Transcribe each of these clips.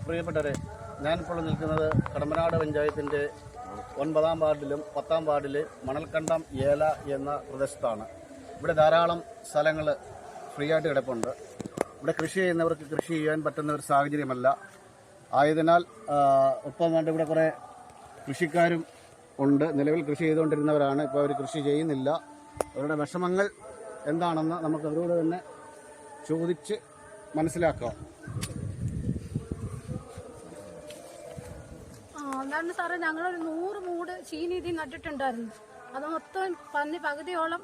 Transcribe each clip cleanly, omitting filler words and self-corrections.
പ്രിയപ്പെട്ടവരെ, ഞാനിപ്പോൾ നിൽക്കുന്നത് കടമ്പനാട് പഞ്ചായത്തിൻ്റെ 9-ാം വാർഡിലും 10-ാം വാർഡിലെ മണൽക്കണ്ടം ഏല എന്ന പ്രദേശത്താണ്. ഇവിടെ ധാരാളം സ്ഥലങ്ങൾ ഫ്രീ ആയിട്ട് കിടപ്പുണ്ട്. ഇവിടെ കൃഷി ചെയ്യുന്നവർക്ക് കൃഷി ചെയ്യാൻ പറ്റുന്ന ഒരു സാഹചര്യമല്ല. ആയതിനാൽ ഒപ്പം വേണ്ട ഇവിടെ കുറേ കൃഷിക്കാരും ഉണ്ട്. നിലവിൽ കൃഷി ചെയ്തുകൊണ്ടിരുന്നവരാണ്. ഇപ്പോൾ അവർ കൃഷി ചെയ്യുന്നില്ല. അവരുടെ വിഷമങ്ങൾ എന്താണെന്ന് നമുക്ക് അവരോട് തന്നെ ചോദിച്ച് മനസ്സിലാക്കാം. അതാണ് സാറേ, ഞങ്ങളൊരു 100 മൂട് ചീനീതി നട്ടിട്ടുണ്ടായിരുന്നു. അത് മൊത്തം പന്നി പകുതിയോളം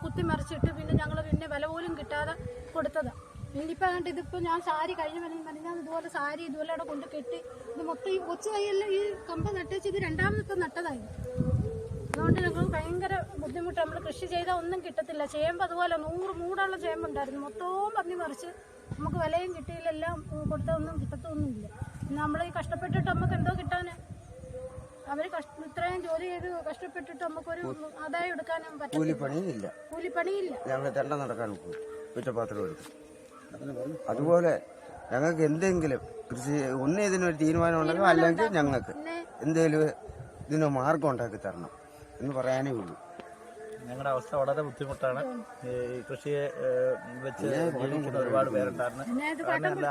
കുത്തിമറിച്ചിട്ട് ഞങ്ങൾ വില പോലും കിട്ടാതെ കൊടുത്തതാണ്. ഇനിയിപ്പോൾ കണ്ട് ഇതിപ്പോൾ ഞാൻ സാരി കഴിഞ്ഞ ഞാൻ ഇതുപോലെ സാരി ഇതുപോലെ അവിടെ കൊണ്ട് കെട്ടി ഇത് മൊത്തം ഈ കൊച്ചു കൈയെല്ലാം ഈ കമ്പ നട്ടേച്ച് ഇത് രണ്ടാമതിപ്പോൾ നട്ടതായിരുന്നു. അതുകൊണ്ട് ഞങ്ങൾ ഭയങ്കര ബുദ്ധിമുട്ട്. നമ്മൾ കൃഷി ചെയ്താൽ ഒന്നും കിട്ടത്തില്ല. ചേമ്പ് അതുപോലെ 100 മൂടുള്ള ചേമ്പുണ്ടായിരുന്നു. മൊത്തവും പന്നി മറിച്ച് നമുക്ക് വിലയും കിട്ടിയില്ല. എല്ലാം കൊടുത്തൊന്നും കിട്ടത്തൊന്നുമില്ല. നമ്മൾ ഈ കഷ്ടപ്പെട്ടിട്ട് നമുക്ക് എന്തോ കിട്ടാന്? അവർ ഇത്രയും ജോലി ചെയ്ത് കഷ്ടപ്പെട്ടിട്ട് നമുക്കൊരു ആദായം എടുക്കാനും പറ്റും. കൂലിപ്പണിയില്ല. ഞങ്ങൾ തെണ്ട നടക്കാൻ കുറ്റപാത്രം എടുക്കും. അതുപോലെ ഞങ്ങൾക്ക് എന്തെങ്കിലും കൃഷി ഇതിനൊരു തീരുമാനം ഉണ്ടെങ്കിൽ അല്ലെങ്കിൽ ഞങ്ങൾക്ക് എന്തെങ്കിലും ഇതിന് മാർഗം ഉണ്ടാക്കി തരണം എന്ന് പറയാനേ ഉള്ളൂ. ഞങ്ങളുടെ അവസ്ഥ വളരെ ബുദ്ധിമുട്ടാണ്. ഈ കൃഷിയെ വെച്ച് ജീവിക്കുന്ന ഒരുപാട് പേരുണ്ടായിരുന്നു. അത് മാത്രമല്ല,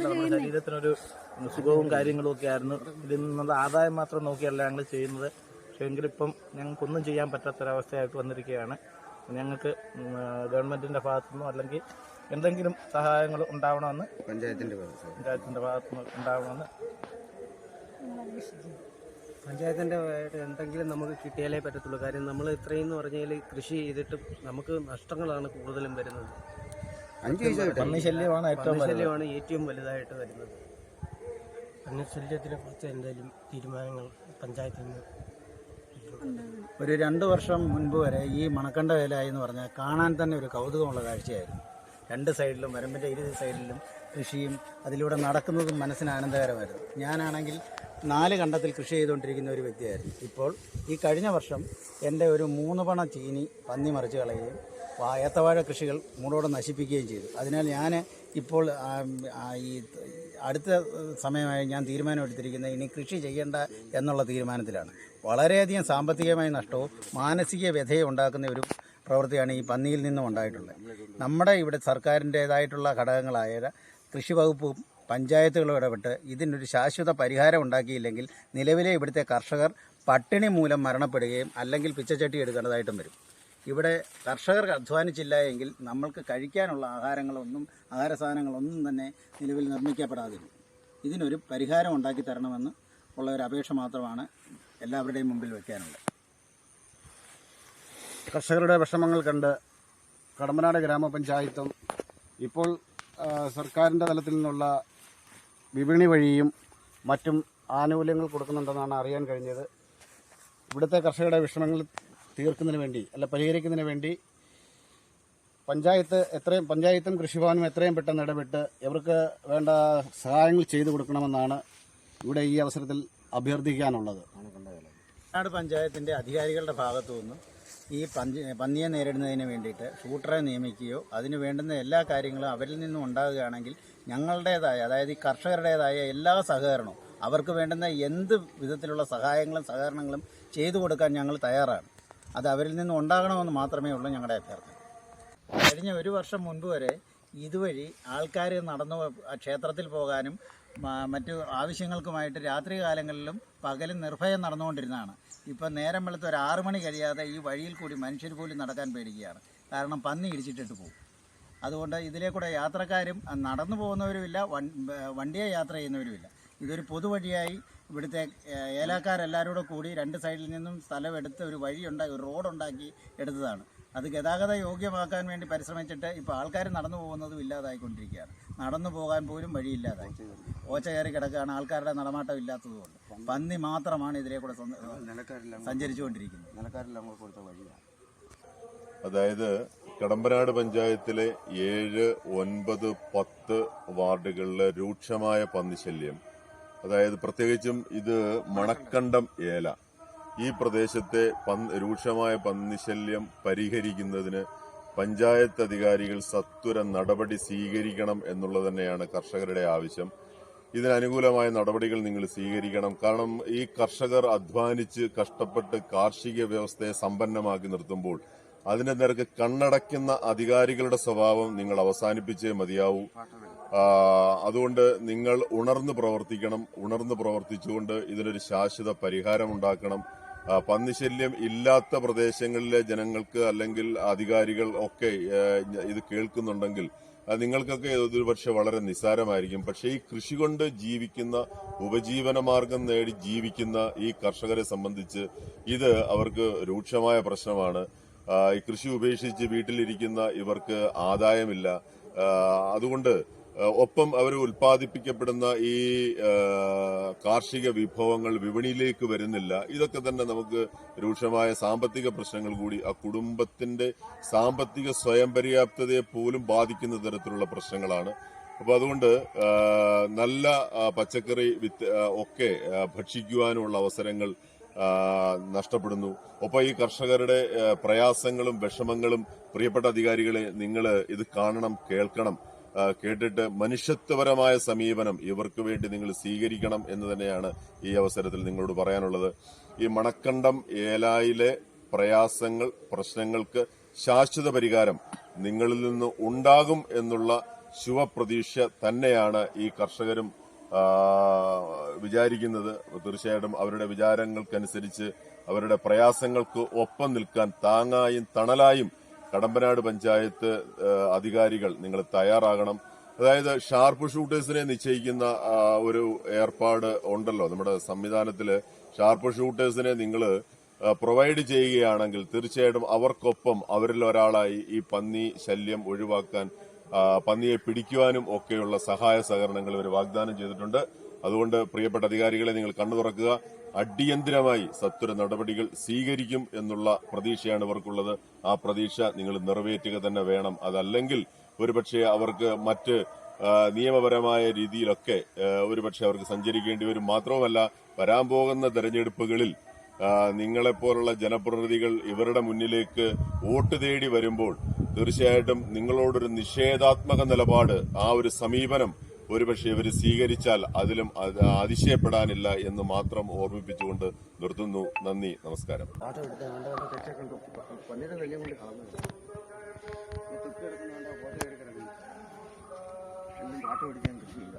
നമ്മുടെ ശരീരത്തിനൊരു സുഖവും കാര്യങ്ങളും ഒക്കെ ആയിരുന്നു. ഇതിൽ നിന്നുള്ള ആദായം മാത്രം നോക്കിയല്ല ഞങ്ങൾ ചെയ്യുന്നത്. പക്ഷേ എങ്കിലിപ്പം ഞങ്ങൾക്കൊന്നും ചെയ്യാൻ പറ്റാത്തൊരവസ്ഥയായിട്ട് വന്നിരിക്കുകയാണ്. ഞങ്ങൾക്ക് ഗവൺമെൻറ്റിൻ്റെ ഭാഗത്തുനിന്നോ അല്ലെങ്കിൽ എന്തെങ്കിലും സഹായങ്ങൾ ഉണ്ടാവണമെന്ന് പഞ്ചായത്തിൻ്റെ ഭാഗത്തുനിന്ന് ഉണ്ടാവണമെന്ന് പഞ്ചായത്തിൻ്റെ എന്തെങ്കിലും നമുക്ക് കിട്ടിയാലേ പറ്റത്തുള്ളൂ. കാര്യം നമ്മൾ ഇത്രയും എന്ന് പറഞ്ഞാൽ കൃഷി ചെയ്തിട്ടും നമുക്ക് നഷ്ടങ്ങളാണ് കൂടുതലും വരുന്നത്. പന്നിശല്യമാണ് ഏറ്റവും വലുതായിട്ട് വരുന്നത്. പന്നിശല്യത്തിനെ കുറിച്ച് എന്തെങ്കിലും തീരുമാനങ്ങൾ പഞ്ചായത്തിൽ നിന്ന് ഒരു 2 വർഷം മുൻപ് വരെ ഈ മണക്കണ്ട വേല എന്ന് പറഞ്ഞാൽ കാണാൻ തന്നെ ഒരു കൗതുകമുള്ള കാഴ്ചയായിരുന്നു. 2 സൈഡിലും വരമ്പിൻ്റെ 2 സൈഡിലും കൃഷിയും അതിലൂടെ നടക്കുന്നതും മനസ്സിന് ആനന്ദകരമായിരുന്നു. ഞാനാണെങ്കിൽ 4 കണ്ടത്തിൽ കൃഷി ചെയ്തുകൊണ്ടിരിക്കുന്ന ഒരു വ്യക്തിയായിരുന്നു. ഇപ്പോൾ ഈ കഴിഞ്ഞ വർഷം എൻ്റെ ഒരു 3 പണ ചീനി പന്നി മറിച്ച് കളയുകയും ഏത്തവാഴ കൃഷികൾ മൂടോടെ നശിപ്പിക്കുകയും ചെയ്തു. അതിനാൽ ഞാൻ ഇപ്പോൾ ഈ അടുത്ത സമയമായി ഞാൻ തീരുമാനമെടുത്തിരിക്കുന്നത് ഇനി കൃഷി ചെയ്യേണ്ട എന്നുള്ള തീരുമാനത്തിലാണ്. വളരെയധികം സാമ്പത്തികമായ നഷ്ടവും മാനസിക വ്യഥയും ഉണ്ടാക്കുന്ന ഒരു പ്രവൃത്തിയാണ് ഈ പന്നിയിൽ നിന്നും ഉണ്ടായിട്ടുള്ളത്. നമ്മുടെ ഇവിടെ സർക്കാരിൻ്റേതായിട്ടുള്ള ഘടകങ്ങളായ കൃഷി വകുപ്പും പഞ്ചായത്തുകളും ഇടപെട്ട് ഇതിനൊരു ശാശ്വത പരിഹാരം ഉണ്ടാക്കിയില്ലെങ്കിൽ നിലവിലെ ഇവിടുത്തെ കർഷകർ പട്ടിണി മൂലം മരണപ്പെടുകയും അല്ലെങ്കിൽ പിച്ചച്ചട്ടി എടുക്കേണ്ടതായിട്ടും വരും. ഇവിടെ കർഷകർ അധ്വാനിച്ചില്ല എങ്കിൽ നമ്മൾക്ക് കഴിക്കാനുള്ള ആഹാര സാധനങ്ങളൊന്നും തന്നെ നിലവിൽ നിർമ്മിക്കപ്പെടാതിരിക്കും. ഇതിനൊരു പരിഹാരം ഉണ്ടാക്കി തരണമെന്ന് ഉള്ള ഒരു അപേക്ഷ മാത്രമാണ് എല്ലാവരുടെയും മുമ്പിൽ വയ്ക്കാനുള്ളത്. കർഷകരുടെ വിഷമങ്ങൾ കണ്ട് കടമ്പനാട് ഗ്രാമപഞ്ചായത്തും ഇപ്പോൾ സർക്കാരിൻ്റെ തലത്തിൽ നിന്നുള്ള വിപണി വഴിയും മറ്റും ആനുകൂല്യങ്ങൾ കൊടുക്കുന്നുണ്ടെന്നാണ് അറിയാൻ കഴിഞ്ഞത്. ഇവിടുത്തെ കർഷകരുടെ വിഷമങ്ങൾ തീർക്കുന്നതിന് വേണ്ടി പരിഹരിക്കുന്നതിന് വേണ്ടി പഞ്ചായത്തും കൃഷിഭവനും എത്രയും പെട്ടെന്ന് ഇടപെട്ട് ഇവർക്ക് വേണ്ട സഹായങ്ങൾ ചെയ്തു കൊടുക്കണമെന്നാണ് ഇവിടെ ഈ അവസരത്തിൽ അഭ്യർത്ഥിക്കാനുള്ളത്. കടമ്പനാട് പഞ്ചായത്തിൻ്റെ അധികാരികളുടെ ഭാഗത്തു നിന്നും ഈ പന്നിയെ നേരിടുന്നതിന് വേണ്ടിയിട്ട് ഷൂട്ടറെ നിയമിക്കുകയോ അതിന് വേണ്ടുന്ന എല്ലാ കാര്യങ്ങളും അവരിൽ നിന്നും ഉണ്ടാകുകയാണെങ്കിൽ ഞങ്ങളുടേതായ, അതായത് ഈ കർഷകരുടേതായ എല്ലാ സഹകരണവും അവർക്ക് വേണ്ടുന്ന എന്ത് വിധത്തിലുള്ള സഹായങ്ങളും സഹകരണങ്ങളും ചെയ്തു കൊടുക്കാൻ ഞങ്ങൾ തയ്യാറാണ്. അത് അവരിൽ നിന്നും ഉണ്ടാകണമെന്ന് മാത്രമേ ഉള്ളൂ ഞങ്ങളുടെ അഭ്യർത്ഥന. കഴിഞ്ഞ 1 വർഷം മുൻപ് വരെ ഇതുവഴി ആൾക്കാർ ക്ഷേത്രത്തിൽ പോകാനും മറ്റു ആവശ്യങ്ങൾക്കുമായിട്ട് രാത്രി കാലങ്ങളിലും പകലും നിർഭയം നടന്നുകൊണ്ടിരുന്നതാണ്. ഇപ്പം നേരം വെളുത്ത് ഒരു 6 മണി കഴിയാതെ ഈ വഴിയിൽ കൂടി മനുഷ്യർ പോലും നടക്കാൻ പേടിക്കുകയാണ്. കാരണം പന്നി ഇടിച്ചിട്ടിട്ട് പോകും. അതുകൊണ്ട് ഇതിലെ കൂടെ യാത്രക്കാരും നടന്നു പോകുന്നവരുമില്ല, വണ്ടിയെ യാത്ര ചെയ്യുന്നവരുമില്ല. ഇതൊരു പൊതുവഴിയായി ഇവിടുത്തെ ഏലക്കാരെല്ലാവരും കൂടി 2 സൈഡിൽ നിന്നും സ്ഥലമെടുത്ത് ഒരു റോഡുണ്ടാക്കി എടുത്തതാണ്. അത് ഗതാഗത യോഗ്യമാക്കാൻ വേണ്ടി പരിശ്രമിച്ചിട്ട് ഇപ്പോൾ ആൾക്കാർ നടന്നു പോകുന്നതും ഇല്ലാതായിക്കൊണ്ടിരിക്കുകയാണ്. നടന്നു പോകാൻ പോലും വഴിയില്ലാതായി ഓച്ച കയറി കിടക്കുകയാണ്. ആൾക്കാരുടെ നടമാട്ടം ഇല്ലാത്തതുകൊണ്ട് പന്നി മാത്രമാണ് ഇതിലെ കൂടെ സഞ്ചരിച്ചുകൊണ്ടിരിക്കുന്നത്. അതായത് കടമ്പനാട് പഞ്ചായത്തിലെ 7, 9, 10 വാർഡുകളിലെ രൂക്ഷമായ പന്നിശല്യം, അതായത് പ്രത്യേകിച്ചും ഇത് മണക്കണ്ടം ഏല ഈ പ്രദേശത്തെ രൂക്ഷമായ പന്നിശല്യം പരിഹരിക്കുന്നതിന് പഞ്ചായത്ത് അധികാരികൾ സത്വര നടപടി സ്വീകരിക്കണം എന്നുള്ളത് തന്നെയാണ് കർഷകരുടെ ആവശ്യം. ഇതിനനുകൂലമായ നടപടികൾ നിങ്ങൾ സ്വീകരിക്കണം. കാരണം ഈ കർഷകർ അധ്വാനിച്ച് കഷ്ടപ്പെട്ട് കാർഷിക വ്യവസ്ഥയെ സമ്പന്നമാക്കി നിർത്തുമ്പോൾ അതിന്റെ നേർക്ക് കണ്ണടയ്ക്കുന്ന അധികാരികളുടെ സ്വഭാവം നിങ്ങൾ അവസാനിപ്പിച്ചേ മതിയാവൂ. അതുകൊണ്ട് നിങ്ങൾ ഉണർന്ന് പ്രവർത്തിക്കണം. ഉണർന്ന് പ്രവർത്തിച്ചുകൊണ്ട് ഇതിനൊരു ശാശ്വത പരിഹാരം ഉണ്ടാക്കണം. പന്നിശല്യം ഇല്ലാത്ത പ്രദേശങ്ങളിലെ ജനങ്ങൾക്ക് അല്ലെങ്കിൽ അധികാരികൾ ഒക്കെ ഇത് കേൾക്കുന്നുണ്ടെങ്കിൽ നിങ്ങൾക്കൊക്കെ ഇതൊരു പക്ഷെ വളരെ നിസ്സാരമായിരിക്കും. പക്ഷേ ഈ കൃഷി കൊണ്ട് ജീവിക്കുന്ന, ഉപജീവന മാർഗം നേടി ജീവിക്കുന്ന ഈ കർഷകരെ സംബന്ധിച്ച് ഇത് അവർക്ക് രൂക്ഷമായ പ്രശ്നമാണ്. ഈ കൃഷി ഉപേക്ഷിച്ച് വീട്ടിലിരിക്കുന്ന ഇവർക്ക് ആദായമില്ല. അതുകൊണ്ട് ഒപ്പം അവർ ഉൽപ്പാദിപ്പിക്കപ്പെടുന്ന ഈ കാർഷിക വിഭവങ്ങൾ വിപണിയിലേക്ക് വരുന്നില്ല. ഇതൊക്കെ തന്നെ നമുക്ക് രൂക്ഷമായ സാമ്പത്തിക പ്രശ്നങ്ങൾ കൂടി ആ കുടുംബത്തിന്റെ സാമ്പത്തിക സ്വയം പര്യാപ്തതയെ പോലും ബാധിക്കുന്ന തരത്തിലുള്ള പ്രശ്നങ്ങളാണ്. അപ്പൊ അതുകൊണ്ട് നല്ല പച്ചക്കറി ഒക്കെ ഭക്ഷിക്കുവാനുള്ള അവസരങ്ങൾ നഷ്ടപ്പെടുന്നു. ഒപ്പം ഈ കർഷകരുടെ പ്രയാസങ്ങളും വിഷമങ്ങളും പ്രിയപ്പെട്ട അധികാരികളെ നിങ്ങൾ ഇത് കാണണം, കേൾക്കണം. കേട്ടിട്ട് മനുഷ്യത്വപരമായ സമീപനം ഇവർക്ക് വേണ്ടി നിങ്ങൾ സ്വീകരിക്കണം എന്ന് തന്നെയാണ് ഈ അവസരത്തിൽ നിങ്ങളോട് പറയാനുള്ളത്. ഈ മണക്കണ്ടം ഏലായിലെ പ്രയാസങ്ങൾ, പ്രശ്നങ്ങൾക്ക് ശാശ്വത പരിഹാരം നിങ്ങളിൽ നിന്ന് ഉണ്ടാകും എന്നുള്ള ശുഭപ്രതീക്ഷ തന്നെയാണ് ഈ കർഷകരും വിചാരിക്കുന്നത്. തീർച്ചയായിട്ടും അവരുടെ വിചാരങ്ങൾക്കനുസരിച്ച് അവരുടെ പ്രയാസങ്ങൾക്ക് ഒപ്പം നിൽക്കാൻ താങ്ങായും തണലായും കടമ്പനാട് പഞ്ചായത്ത് അധികാരികൾ നിങ്ങൾ തയ്യാറാകണം. അതായത് ഷാർപ്പ് ഷൂട്ടേഴ്സിനെ നിശ്ചയിക്കുന്ന ഒരു ഏർപ്പാട് ഉണ്ടല്ലോ നമ്മുടെ സംവിധാനത്തില്. ഷാർപ്പ് ഷൂട്ടേഴ്സിനെ നിങ്ങൾ പ്രൊവൈഡ് ചെയ്യുകയാണെങ്കിൽ തീർച്ചയായിട്ടും അവർക്കൊപ്പം അവരിൽ ഒരാളായി ഈ പന്നി ശല്യം ഒഴിവാക്കാൻ, പന്നിയെ പിടിക്കുവാനും ഒക്കെയുള്ള സഹായ സഹകരണങ്ങൾ ഇവർ വാഗ്ദാനം ചെയ്തിട്ടുണ്ട്. അതുകൊണ്ട് പ്രിയപ്പെട്ട അധികാരികളെ നിങ്ങൾ കണ്ണു തുറക്കുക. അടിയന്തിരമായി സത്വര നടപടികൾ സ്വീകരിക്കും എന്നുള്ള പ്രതീക്ഷയാണ് ഇവർക്കുള്ളത്. ആ പ്രതീക്ഷ നിങ്ങൾ നിറവേറ്റുക തന്നെ വേണം. അതല്ലെങ്കിൽ ഒരുപക്ഷെ അവർക്ക് മറ്റ് നിയമപരമായ രീതിയിലൊക്കെ ഒരുപക്ഷെ അവർക്ക് സഞ്ചരിക്കേണ്ടി വരും. മാത്രവുമല്ല, വരാൻ പോകുന്ന തെരഞ്ഞെടുപ്പുകളിൽ നിങ്ങളെപ്പോലുള്ള ജനപ്രതിനിധികൾ ഇവരുടെ മുന്നിലേക്ക് വോട്ട് തേടി വരുമ്പോൾ തീർച്ചയായിട്ടും നിങ്ങളോടൊരു നിഷേധാത്മക നിലപാട്, ആ ഒരു സമീപനം ഒരുപക്ഷെ ഇവർ സ്വീകരിച്ചാൽ അതിലും അതിശയപ്പെടാനില്ല എന്ന് മാത്രം ഓർമ്മിപ്പിച്ചുകൊണ്ട് നിർത്തുന്നു. നന്ദി, നമസ്കാരം. പാട്ട് പഠിക്കാൻ കൃഷിയില്ല.